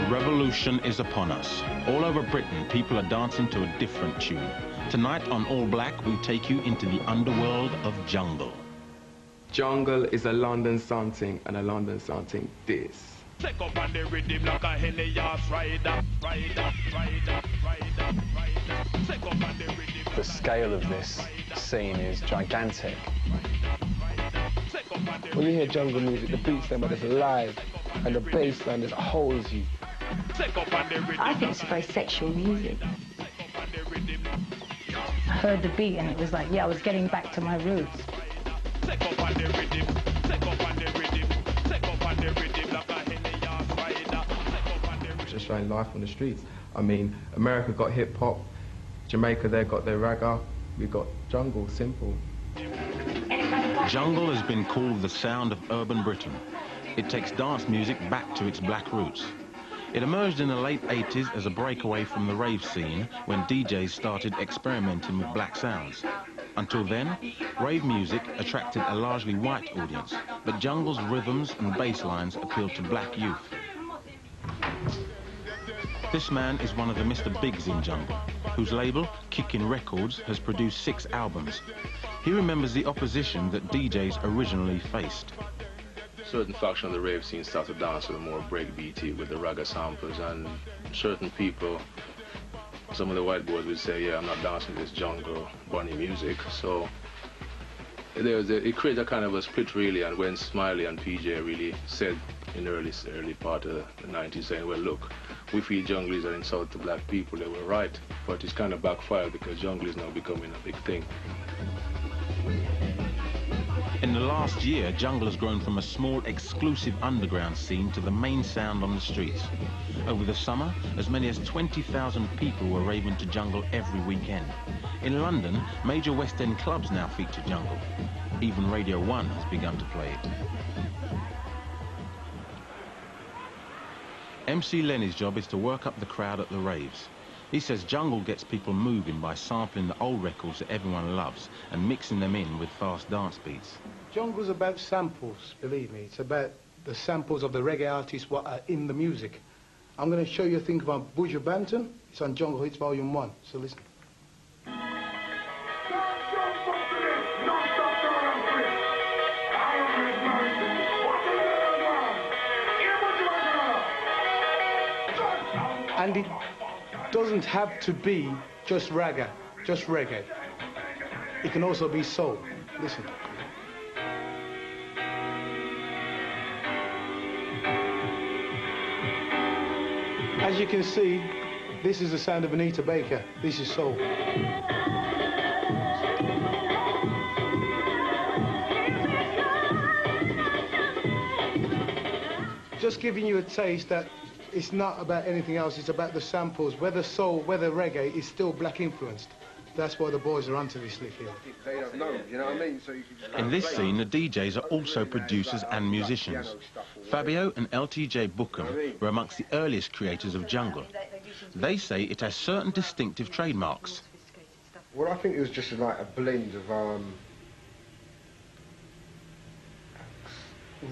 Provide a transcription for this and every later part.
Revolution is upon us. All over Britain, people are dancing to a different tune. Tonight on All Black, we take you into the underworld of jungle. Jungle is a London something, and a London something this. Take up on the rhythm like a Helios rider, rider, rider, rider, rider. Take up on the rhythm. The scale of this scene is gigantic. When you hear jungle music, the beats there, but it's alive, and the bass line just holds you. I think it's very sexual music. I heard the beat and it was like, yeah, I was getting back to my roots. Just showing life on the streets. I mean, America got hip-hop, Jamaica, they got their ragga, we got jungle, simple. Jungle has been called the sound of urban Britain. It takes dance music back to its black roots. It emerged in the late 80s as a breakaway from the rave scene when DJs started experimenting with black sounds. Until then, rave music attracted a largely white audience, but jungle's rhythms and bass lines appealed to black youth. This man is one of the Mr. Bigs in jungle, whose label, Kickin' Records, has produced 6 albums. He remembers the opposition that DJs originally faced. Certain faction of the rave scene started to dance with a more breakbeaty with the ragga samples, and certain people, some of the white boys would say, yeah, I'm not dancing this jungle bunny music. So it created a kind of a split really, and when Smiley and PJ really said in the early part of the 90s, saying, well look, we feel jungle is an insult to black people, they were right, but it's kind of backfired because jungle is now becoming a big thing. In the last year, jungle has grown from a small, exclusive underground scene to the main sound on the streets. Over the summer, as many as 20,000 people were raving to jungle every weekend. In London, major West End clubs now feature jungle. Even Radio 1 has begun to play it. MC Lenny's job is to work up the crowd at the raves. He says jungle gets people moving by sampling the old records that everyone loves and mixing them in with fast dance beats. Jungle's about samples, believe me. It's about the samples of the reggae artists what are in the music. I'm going to show you a thing about Buju Banton. It's on Jungle Hits Volume 1, so listen. And it doesn't have to be just ragga, just reggae. It can also be soul. Listen. As you can see, this is the sound of Anita Baker. This is soul. Just giving you a taste that it's not about anything else, it's about the samples. Whether soul, whether reggae, is still black influenced. That's why the boys are onto this lick here. They don't know, you know what I mean? So you can just In this scene, the DJs are also producers and musicians. Fabio and LTJ Bookham were amongst the earliest creators of jungle. They say it has certain distinctive trademarks. Well, I think it was just like a blend of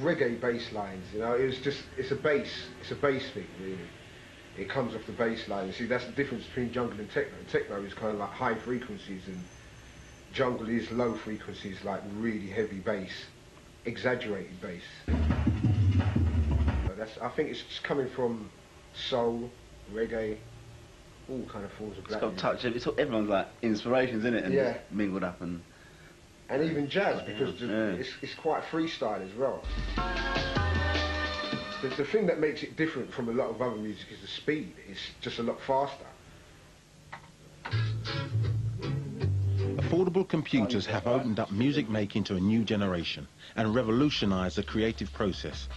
reggae bass lines, you know. It was just, it's a bass thing, really. It comes off the bass line. You see, that's the difference between jungle and techno. Techno is kind of like high frequencies, and jungle is low frequencies, like really heavy bass, exaggerated bass. But I think it's just coming from soul, reggae, all kind of forms of black music. It's got a touch of, everyone's like inspirations, isn't it? And yeah. Mingled up and... And even jazz, because it's quite freestyle as well. The thing that makes it different from a lot of other music is the speed. It's just a lot faster. Affordable computers have opened up music making to a new generation and revolutionized the creative process.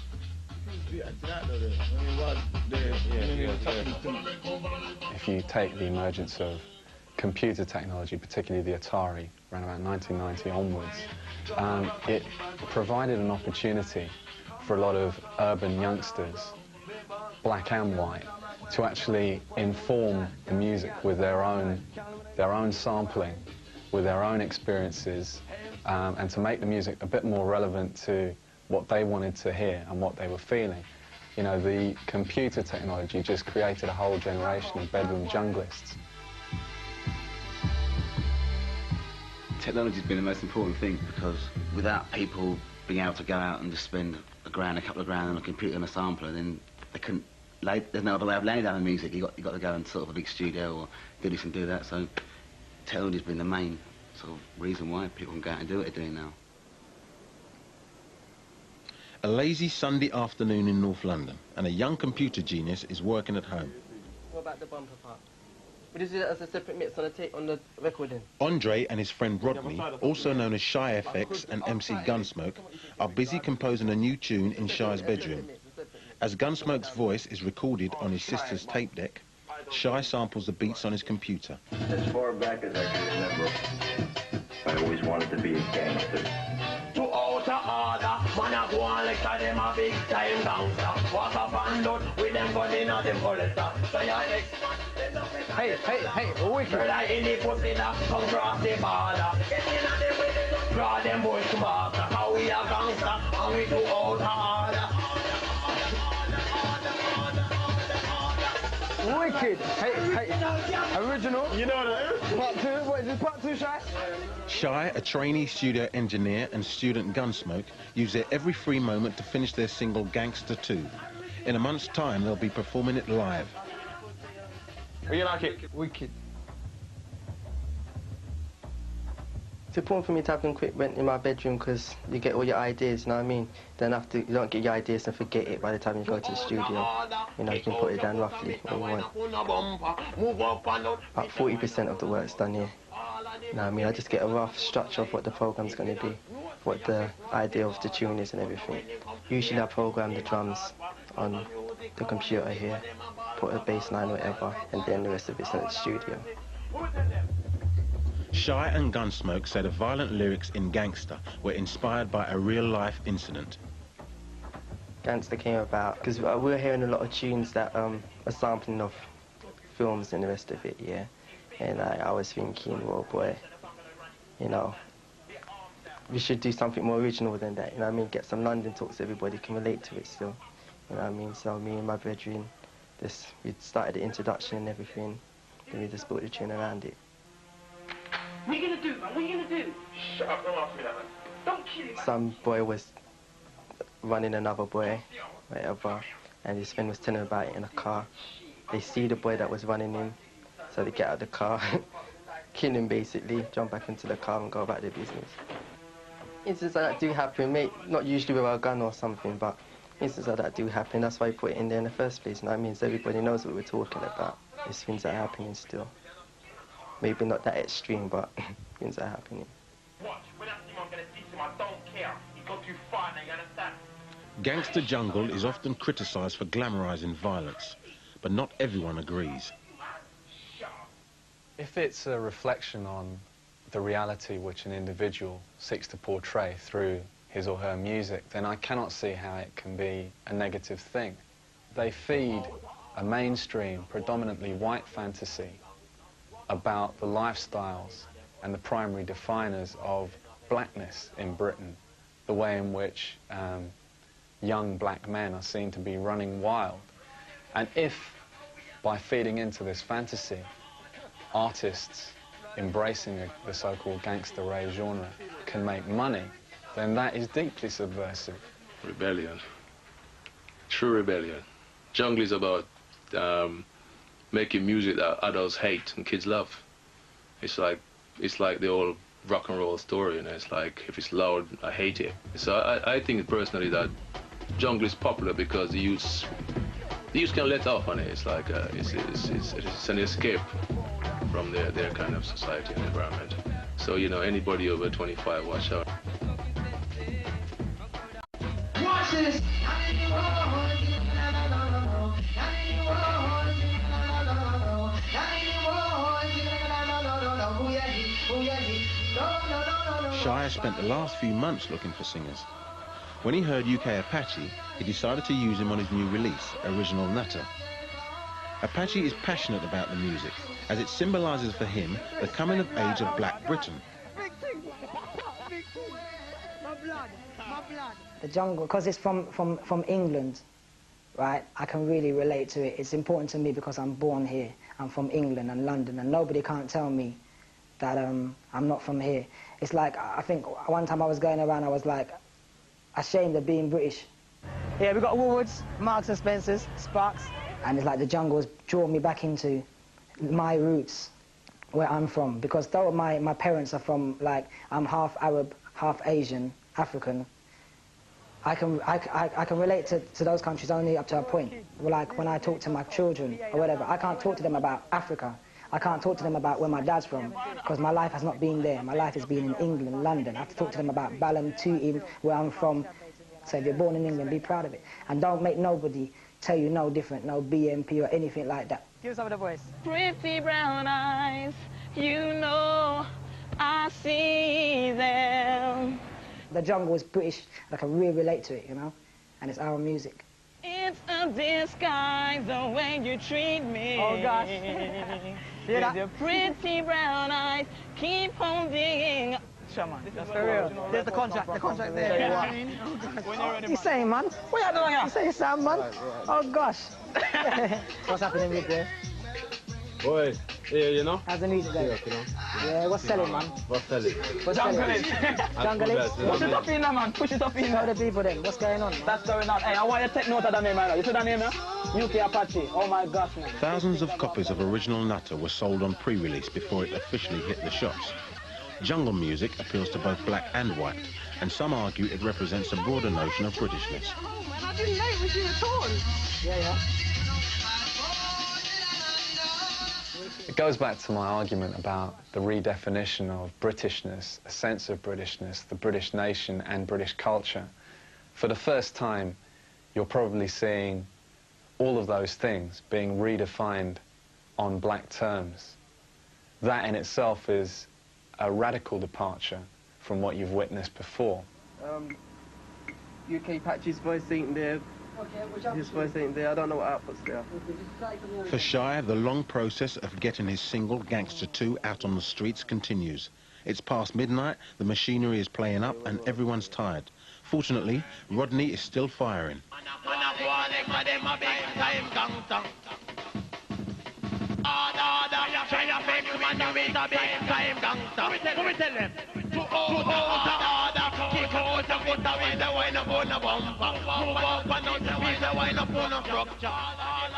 If you take the emergence of computer technology, particularly the Atari, around about 1990 onwards, it provided an opportunity for a lot of urban youngsters black and white, to actually inform the music with their own sampling, with their own experiences, and to make the music a bit more relevant to what they wanted to hear and what they were feeling. You know, the computer technology just created a whole generation of bedroom junglists. Technology's been the most important thing, because without people being able to go out and just spend a couple of grand on a computer and a sampler, then they couldn't there's no other way of laying down the music. You got to go and sort of a big studio or do this and do that. So technology's been the main sort of reason why people can go out and do what they're doing now. A lazy Sunday afternoon in North London, and a young computer genius is working at home. What about the bumper part? Would you do that as a separate mix on the tape on the recording? Andre and his friend Rodney, also known as Shy FX and MC Gunsmoke, are busy composing a new tune in Shy's bedroom. As Gunsmoke's voice is recorded on his sister's tape deck, Shy samples the beats on his computer. As far back as I can remember, I always wanted to be a gangster. To outer order, man a go on like them a big time gangster. Walk up and load with them gun in a them collector. So your next man, Hey, wicked. like any pussy that come cross the border. Get in a them with them, draw them boys to master. How we a gangster, and we to outer order. Wicked. Hey, original. You know that? Part 2. What is this, part 2, Shy? Shy, a trainee studio engineer and student Gunsmoke, use their every free moment to finish their single Gangster 2. In a month's time, they'll be performing it live. How you like it? Wicked. It's important for me to have equipment in my bedroom because you get all your ideas, you know what I mean? You don't get your ideas and forget it by the time you go to the studio. You know, you can put it down roughly what you want. About 40% of the work's done here. You know what I mean? I just get a rough structure of what the program's going to be, what the idea of the tune is and everything. Usually I program the drums on the computer here, put a bass line or whatever, and then the rest of it's in the studio. Shy and Gunsmoke say the violent lyrics in Gangster were inspired by a real-life incident. Gangster came about because we were hearing a lot of tunes that are sampling of films and the rest of it, yeah. And I was thinking, well, boy, you know, we should do something more original than that, you know what I mean? Get some London talk so everybody can relate to it still, you know what I mean? So me and my brethren, we started the introduction and everything, then we just built the tune around it. What are you gonna do, man? What are you gonna do? Shut up, don't ask me that, man. Don't kill him, man. Some boy was running another boy, whatever, and his friend was telling him about it in a car. They see the boy that was running him, so they get out of the car, kill him basically, jump back into the car and go about their business. Instances like that do happen, mate, not usually with a gun or something, but instances like that do happen. That's why I put it in there in the first place, you know what I mean? So everybody knows what we're talking about. There's things that are happening still. Maybe not that extreme, but things are happening. Watch, when I see him, I'm gonna teach him I don't care. He got too far now, you understand? Gangster Jungle is often criticised for glamorising violence, but not everyone agrees. If it's a reflection on the reality which an individual seeks to portray through his or her music, then I cannot see how it can be a negative thing. They feed a mainstream, predominantly white fantasy about the lifestyles and the primary definers of blackness in Britain, the way in which young black men are seen to be running wild. And if, by feeding into this fantasy, artists embracing the so-called gangster rave genre can make money, then that is deeply subversive. Rebellion. True rebellion. Jungle is about making music that adults hate and kids love. It's like the old rock and roll story, you know. It's like, if it's loud, I hate it. So I think personally that jungle is popular because the youth can let off on it. It's like it's an escape from their kind of society and environment. So, you know, anybody over 25, watch out. Watch this! Shy spent the last few months looking for singers. When he heard UK Apache, he decided to use him on his new release, Original Nutter. Apache is passionate about the music, as it symbolises for him the coming of age of Black Britain. The jungle, because it's from England, right, I can really relate to it. It's important to me because I'm born here. I'm from England and London, and nobody can't tell me that I'm not from here. It's like, I think one time I was going around, I was like ashamed of being British. Yeah, we got Woolworths, Marks and Spencer's, Sparks, and it's like the jungle has drawn me back into my roots, where I'm from, because though my parents are from, like, I'm half Arab, half Asian, African, I can relate to those countries only up to a point. Like when I talk to my children or whatever, I can't talk to them about Africa. I can't talk to them about where my dad's from, because my life has not been there. My life has been in England, London. I have to talk to them about Balham, Tooting, where I'm from. So if you're born in England, be proud of it. And don't make nobody tell you no different, no BMP or anything like that. Give us some of the voice. Pretty brown eyes, you know I see them. The jungle is British, I can really relate to it, you know, and it's our music. It's a disguise the way you treat me. Oh gosh. With your pretty brown eyes, keep on digging. Sure, man. That's for real. There's the contract there. What are you saying, man? What are you doing here? You say Sam, man? Oh gosh. What's happening with there? Boy, yeah, you know? How's the music going? Yeah, what's selling, man? What's selling? What's selling? Jungle it. Push it up in there, man. Push it up in there. Show the people then. What's going on? That's going on. Hey, I want you to take note of that name, man. You see that name, man? UK Apache. Oh my gosh, man. Thousands of copies of Original Nutter were sold on pre-release before it officially hit the shops. Jungle music appeals to both black and white, and some argue it represents a broader notion of Britishness. I didn't know it was you at all. Yeah. It goes back to my argument about the redefinition of Britishness, a sense of Britishness, the British nation and British culture. For the first time, you're probably seeing all of those things being redefined on black terms. That in itself is a radical departure from what you've witnessed before. UK Patchy's voice ain't there. His voice ain't there. I don't know what output's there. For Shy, the long process of getting his single, Gangster 2, out on the streets continues. It's past midnight, the machinery is playing up, and everyone's tired. Fortunately, Rodney is still firing.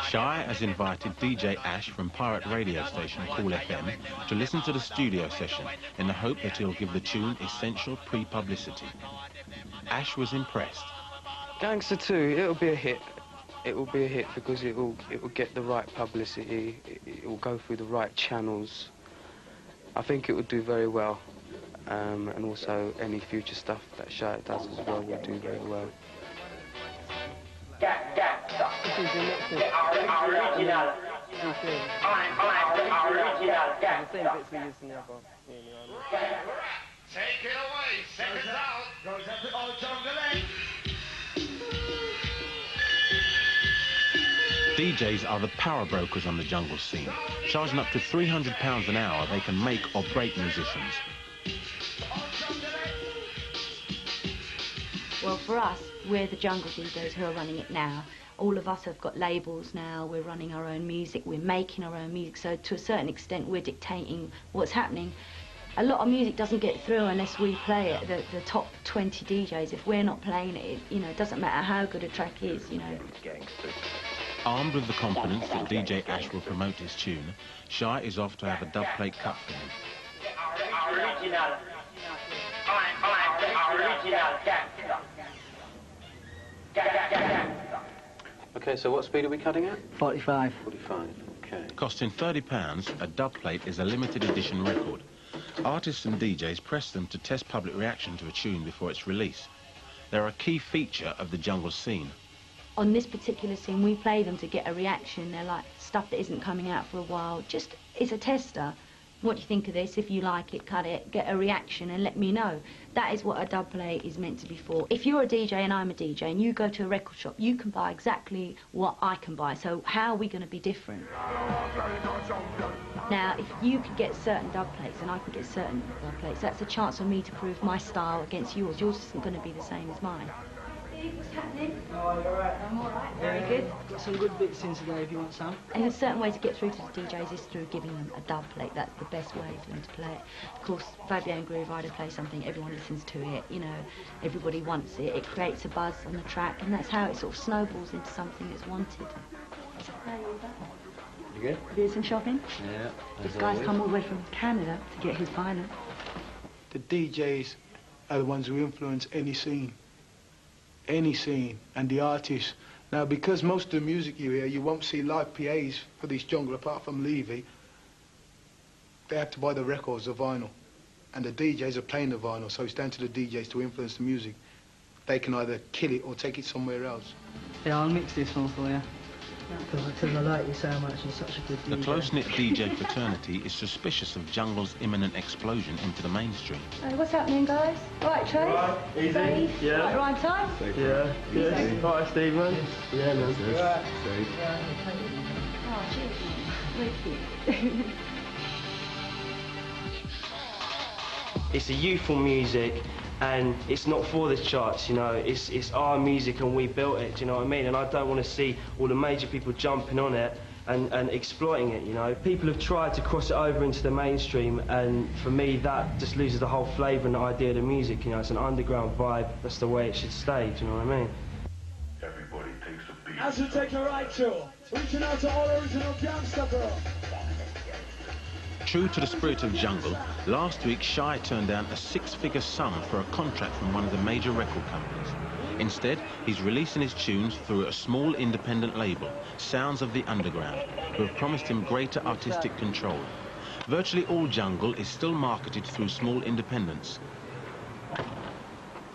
Shy has invited DJ Ash from pirate radio station Cool FM to listen to the studio session in the hope that he'll give the tune essential pre-publicity. Ash was impressed. Gangster 2, it'll be a hit. It will be a hit because it will get the right publicity. It will go through the right channels. I think it will do very well. And also any future stuff that Shy does as well will do very well. Original. Take it away, set it out. Goes up to old jungle. DJs are the power brokers on the jungle scene. Charging up to £300 an hour, they can make or break musicians. Well, for us, we're the jungle DJs who are running it now. All of us have got labels now, we're running our own music, we're making our own music, so to a certain extent we're dictating what's happening. A lot of music doesn't get through unless we play it, the top 20 DJs. If we're not playing it, it doesn't matter how good a track is, Armed with the confidence that DJ Ash will promote his tune, Shy is off to have a dub plate cut for him. Original. Okay, so what speed are we cutting at? 45. 45, okay. Costing £30, a dub plate is a limited edition record. Artists and DJs press them to test public reaction to a tune before its release. They're a key feature of the jungle scene. On this particular scene, we play them to get a reaction. They're like stuff that isn't coming out for a while. Just, it's a tester. what do you think of this? If you like it, cut it, get a reaction and let me know. That is what a dub plate is meant to be for. If you're a DJ and I'm a DJ and you go to a record shop, you can buy exactly what I can buy. So how are we going to be different? Now, if you could get certain dub plates and I could get certain dub plates, that's a chance for me to prove my style against yours. Yours isn't going to be the same as mine. What's happening? Oh, you're right. I'm all right. Very good. Got some good bits in today if you want some. And a certain way to get through to the DJs is through giving them a dub plate. That's the best way for them to play it. Of course, Fabio and Groove Rider play something, everyone listens to it, you know, everybody wants it. It creates a buzz on the track, and that's how it sort of snowballs into something that's wanted. You good? Do some shopping? Yeah. This guy's come all the way from Canada to get his vinyl. The DJs are the ones who influence any scene, and the artists. Now, because most of the music you hear, you won't see live PAs for these jungle, apart from Levy. They have to buy the records, the vinyl, and the DJs are playing the vinyl, so it's down to the DJs to influence the music. They can either kill it or take it somewhere else. Yeah, I'll mix this one for you. Because I like you so much, you're such a good DJ. The close-knit DJ fraternity is suspicious of jungle's imminent explosion into the mainstream. What's happening, guys? Right, Trace? Right, easy. Safe? Yeah. Right, right time? Yeah. Yeah. Right, Steve, man. Yeah, man. Right. Safe. Oh, cheers. Wicked. It's a youthful music, and it's not for the charts, you know. It's our music and we built it, do you know what I mean? And I don't want to see all the major people jumping on it and exploiting it, you know. People have tried to cross it over into the mainstream, and for me that just loses the whole flavour and the idea of the music, you know. It's an underground vibe, that's the way it should stay, do you know what I mean? Everybody takes a beat. As we take a right tour, reaching out to all original gangster girls. True to the spirit of jungle, last week Shy turned down a 6-figure sum for a contract from one of the major record companies. Instead, he's releasing his tunes through a small independent label, Sounds of the Underground, who have promised him greater artistic control. Virtually all jungle is still marketed through small independents.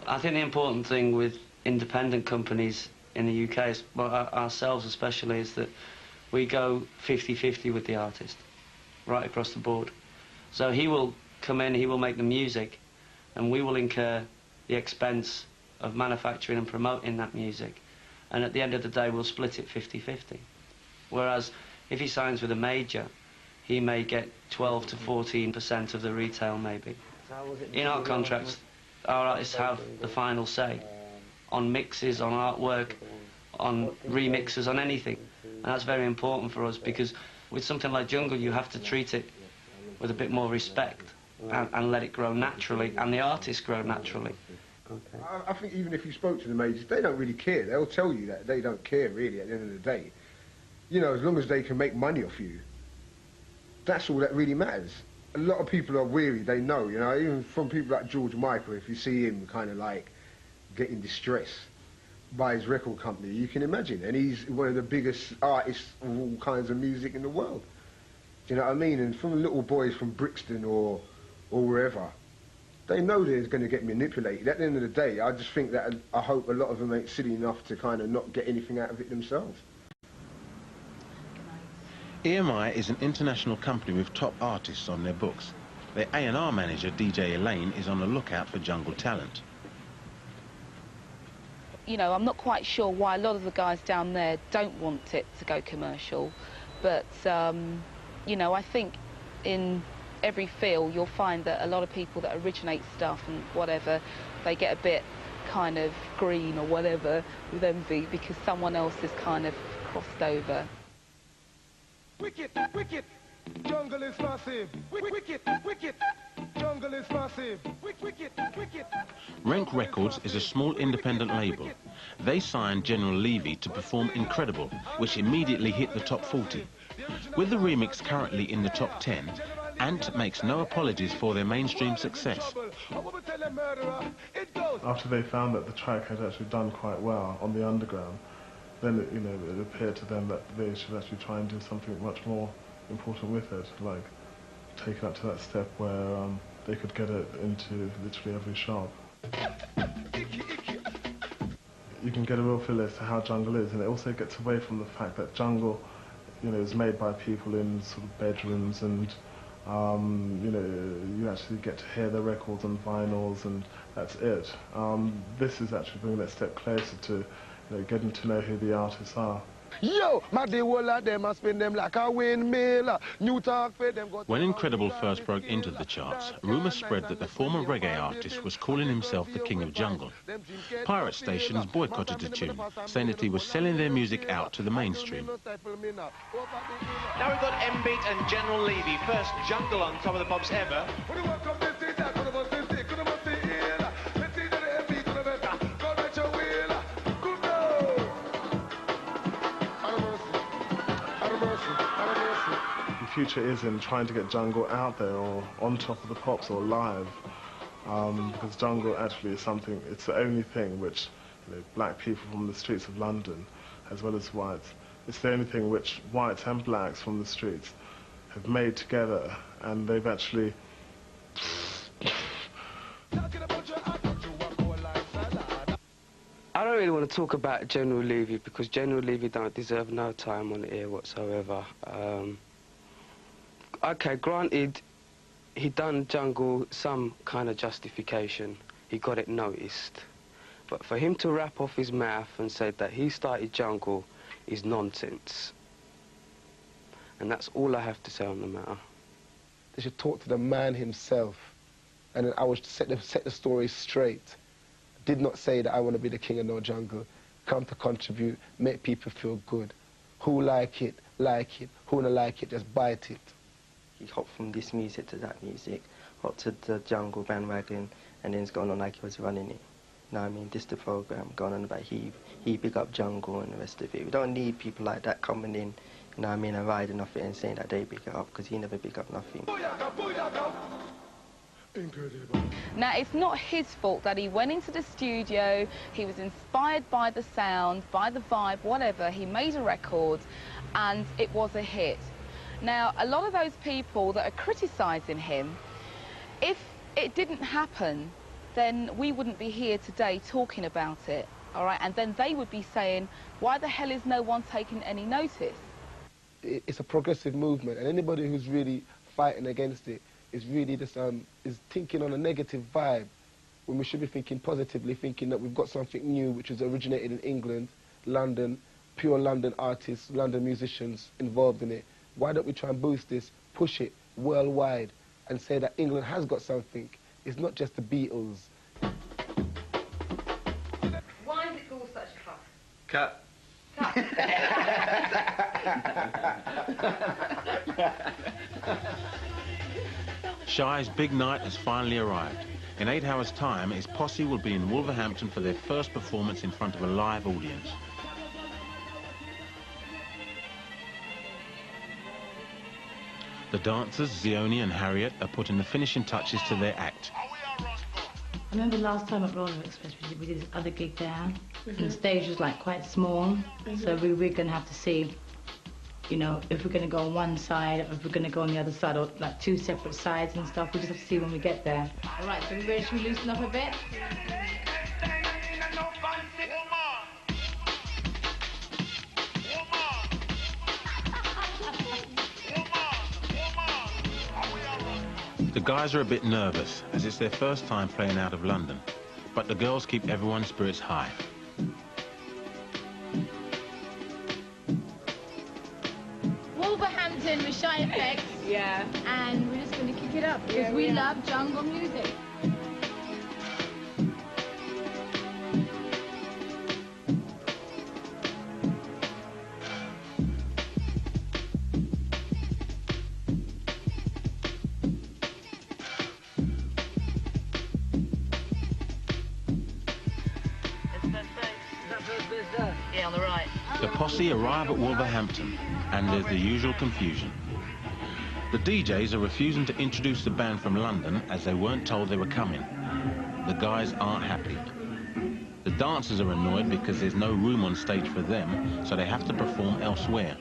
I think the important thing with independent companies in the UK, is, well, ourselves especially, is that we go 50-50 with the artist, right across the board. So he will come in, he will make the music, and we will incur the expense of manufacturing and promoting that music. And at the end of the day, we'll split it 50-50. Whereas if he signs with a major, he may get 12 to 14% of the retail, maybe. In our contracts, our artists have the final say on mixes, on artwork, on remixes, on anything. And that's very important for us, because with something like jungle, you have to treat it with a bit more respect and let it grow naturally, and the artists grow naturally. I think even if you spoke to the majors, they don't really care. They'll tell you that they don't care, really, at the end of the day. You know, as long as they can make money off you, that's all that really matters. A lot of people are weary, they know, you know, even from people like George Michael, if you see him kind of like getting distressed by his record company, you can imagine. And he's one of the biggest artists of all kinds of music in the world. Do you know what I mean? And from the little boys from Brixton or wherever, they know they're going to get manipulated. At the end of the day, I just think that I hope a lot of them ain't silly enough to kind of not get anything out of it themselves. EMI is an international company with top artists on their books. Their A&R manager, DJ Elaine, is on the lookout for jungle talent. You know, I'm not quite sure why a lot of the guys down there don't want it to go commercial, but, you know, I think in every field you'll find that a lot of people that originate stuff and whatever, they get a bit kind of green or whatever with envy because someone else is kind of crossed over. Wicked, wicked, jungle is massive. Wicked, wicked, jungle is massive. Wicked, wicked. Rank Records is a small independent label. They signed General Levy to perform Incredible, which immediately hit the top 40. With the remix currently in the top 10, Ant makes no apologies for their mainstream success. After they found that the track had actually done quite well on the underground, then it appeared to them that they should actually try and do something much more important with it, like take it up to that step where they could get it into literally every shop. You can get a real feel as to how jungle is, and it also gets away from the fact that jungle, is made by people in sort of bedrooms and You know, you actually get to hear the records on vinyls, and that's it. This is actually bringing that step closer to, you know, getting to know who the artists are. Yo, my day will of them and spin them like a windmill. New talk for them. When Incredible first broke into the charts, rumours spread that the former reggae artist was calling himself the King of Jungle. Pirate stations boycotted the tune, saying that he was selling their music out to the mainstream. Now we've got M-Beat and General Levy, first Jungle on Top of the Pops ever. The future is in trying to get jungle out there, or on Top of the Pops, or live, because jungle actually is something, it's the only thing which, you know, black people from the streets of London, as well as whites, it's the only thing which whites and blacks from the streets have made together, and they've actually... I don't really want to talk about General Levy, because General Levy don't deserve no time on the air whatsoever. Okay, granted, he done jungle some kind of justification. He got it noticed. But for him to rap off his mouth and say that he started jungle is nonsense. And that's all I have to say on the matter. They should talk to the man himself, and then I would set the story straight. Did not say that I want to be the king of no jungle. Come to contribute, make people feel good. Who like it, like it. Who don't like it, just bite it. He hopped from this music to that music, hopped to the jungle bandwagon, and then it's gone on like he was running it. You know what I mean? This the program, going on about he big up jungle and the rest of it. We don't need people like that coming in, you know what I mean, and riding off it and saying that they big it up, because he never big up nothing. Incredible. Now, it's not his fault that he went into the studio, he was inspired by the sound, by the vibe, whatever, he made a record, and it was a hit. Now, a lot of those people that are criticising him, if it didn't happen, then we wouldn't be here today talking about it, all right? And then they would be saying, why the hell is no one taking any notice? It's a progressive movement, and anybody who's really fighting against it is really just is thinking on a negative vibe, when we should be thinking positively, thinking that we've got something new which was originated in England, London, pure London artists, London musicians involved in it. Why don't we try and boost this, push it worldwide, and say that England has got something? It's not just the Beatles. Why is it called such a fuss? Cut. Shy's big night has finally arrived. In 8 hours' time, his posse will be in Wolverhampton for their first performance in front of a live audience. The dancers, Zioni and Harriet, are putting the finishing touches to their act. I remember last time at Roller Express we did this other gig there, and the stage was like quite small, so we're going to have to see, you know, if we're going to go on one side or if we're going to go on the other side, or like 2 separate sides and stuff. We just have to see when we get there. All right, so we ready? Should we loosen up a bit? The guys are a bit nervous, as it's their first time playing out of London, but the girls keep everyone's spirits high. Wolverhampton with Shy Effects. Yeah. And we're just going to kick it up because we love jungle music. Yeah, on the right. The posse arrive at Wolverhampton, and there's the usual confusion. The DJs are refusing to introduce the band from London as they weren't told they were coming. The guys aren't happy. The dancers are annoyed because there's no room on stage for them, so they have to perform elsewhere.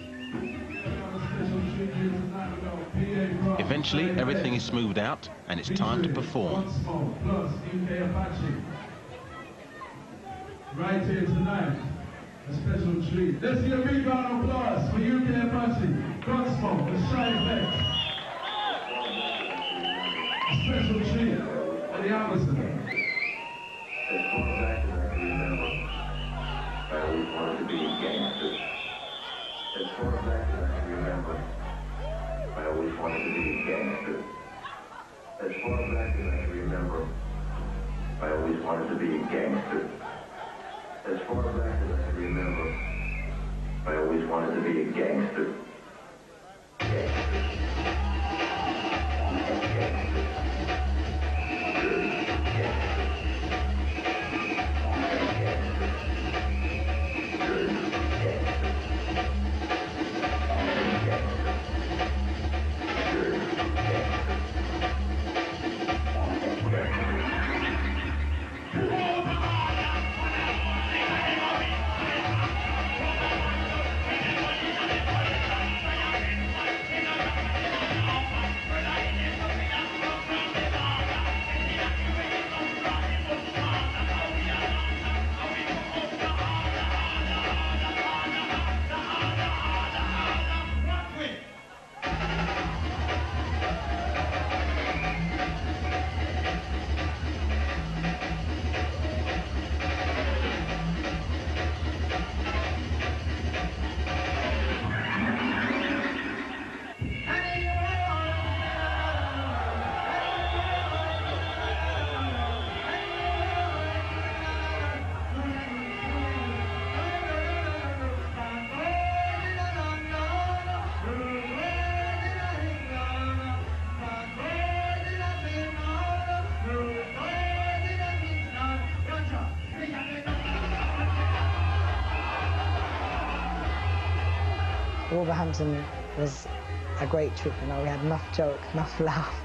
Eventually, everything is smoothed out, and it's time to perform. Right here tonight, a special treat. Let's give a big round of applause for UK Apache, Gunsmoke, and Shy Effects. As far back as I can remember, I always wanted to be a gangster. As far back as I can remember, I always wanted to be a gangster. As far back as I can remember, I always wanted to be a gangster. As far back as I can remember, I always wanted to be a gangster. Wolverhampton was a great trip, you know, we had enough joke, enough laugh.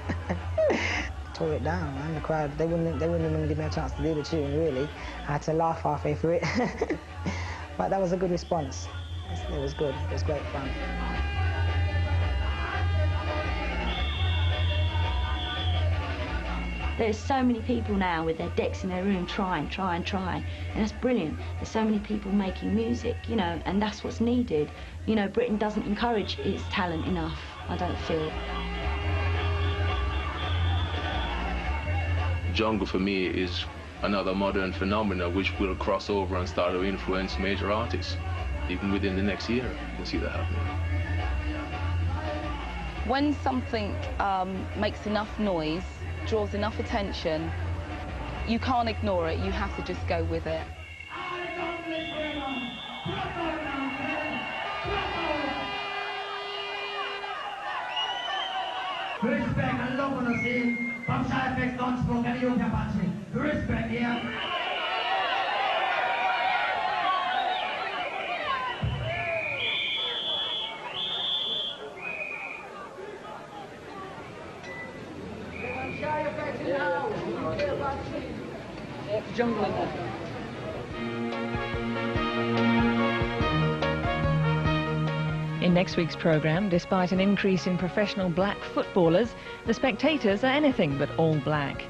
Tore it down, man. The crowd, they wouldn't even give me a chance to do the tune, really. I had to laugh halfway through it. But that was a good response. It was good, it was great fun. There's so many people now with their decks in their room trying, and that's brilliant. There's so many people making music, you know, and that's what's needed. You know, Britain doesn't encourage its talent enough, I don't feel. Jungle for me is another modern phenomenon which will cross over and start to influence major artists. Even within the next year, you'll see that happening. When something makes enough noise, draws enough attention, you can't ignore it, you have to just go with it. Respect and love on the scene, from side effects, don't smoke and you can punch me. Respect here. Jungle in there. In next week's programme, despite an increase in professional black footballers, the spectators are anything but all black.